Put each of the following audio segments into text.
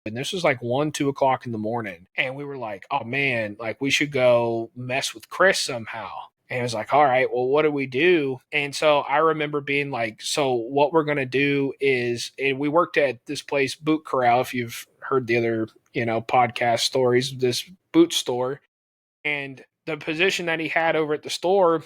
And this was like 1, 2 o'clock in the morning. And we were like, oh man, like we should go mess with Chris somehow. And it was like, all right, well, what do we do? And so I remember being like, so what we're going to do is, and we worked at this place, Boot Corral, if you've heard the other, podcast stories, this boot store. And the position that he had over at the store,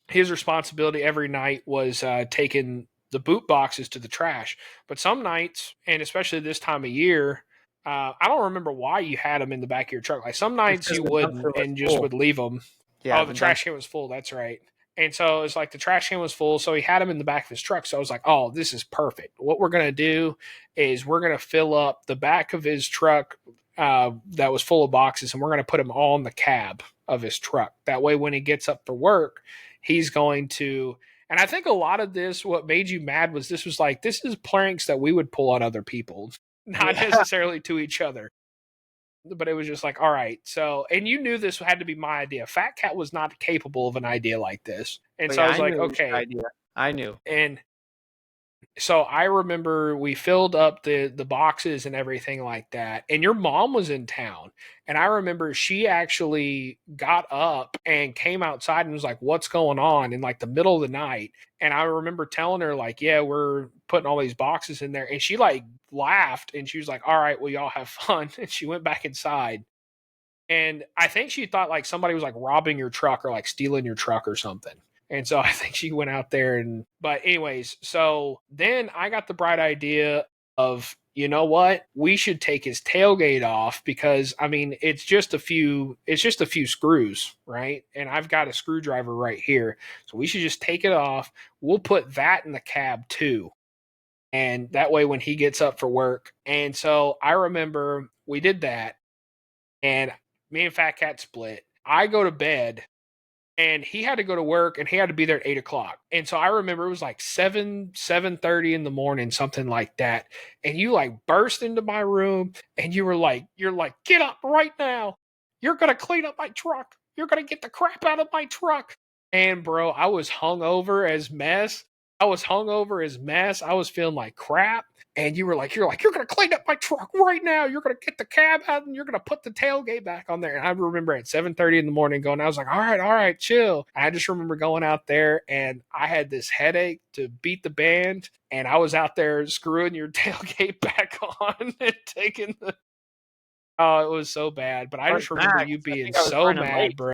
his responsibility every night was taking the boot boxes to the trash. But some nights, and especially this time of year, I don't remember why you had them in the back of your truck. Like some It's nights 'cause you the wouldn't dumpster was and just full. would leave them. Yeah, Oh, the trash can was full. That's right. And so it's like the trash can was full, so he had them in the back of his truck. So I was like, oh, this is perfect. What we're going to do is we're going to fill up the back of his truck that was full of boxes, and we're going to put them all in the cab of his truck. That way, when he gets up for work, he's going to. And I think a lot of this, what made you mad was this was like, this is pranks that we would pull on other people, not necessarily to each other. But it was just like, all right. So, and you knew this had to be my idea. Fat Cat was not capable of an idea like this. And But so I yeah, was I like, knew it was your okay. idea. I knew. And so I remember we filled up the boxes and everything like that. And your mom was in town. And I remember she actually got up and came outside and was like, what's going on in like the middle of the night? And I remember telling her, like, yeah, we're putting all these boxes in there. And she like laughed and she was like, all right, well, y'all have fun. And she went back inside. And I think she thought like somebody was like robbing your truck or like stealing your truck or something. And so I think she went out there but anyways, so then I got the bright idea of, you know what? We should take his tailgate off because I mean, it's just a few screws, right? And I've got a screwdriver right here. So we should just take it off. We'll put that in the cab too. And that way when he gets up for work. And so I remember we did that and me and Fat Cat split. I go to bed and he had to go to work and he had to be there at 8 o'clock. And so I remember it was like 7:30 in the morning, something like that. And you like burst into my room and you're like, get up right now. You're gonna clean up my truck. You're gonna get the crap out of my truck. And bro, I was hungover as mess. I was hungover as mess. I was feeling like crap. And you're gonna clean up my truck right now. You're gonna get the cab out and you're gonna put the tailgate back on there. And I remember at 7:30 in the morning going, I was like, all right, chill. And I just remember going out there and I had this headache to beat the band, and I was out there screwing your tailgate back on and taking the. Oh, it was so bad. But I just remember you being so mad, bro.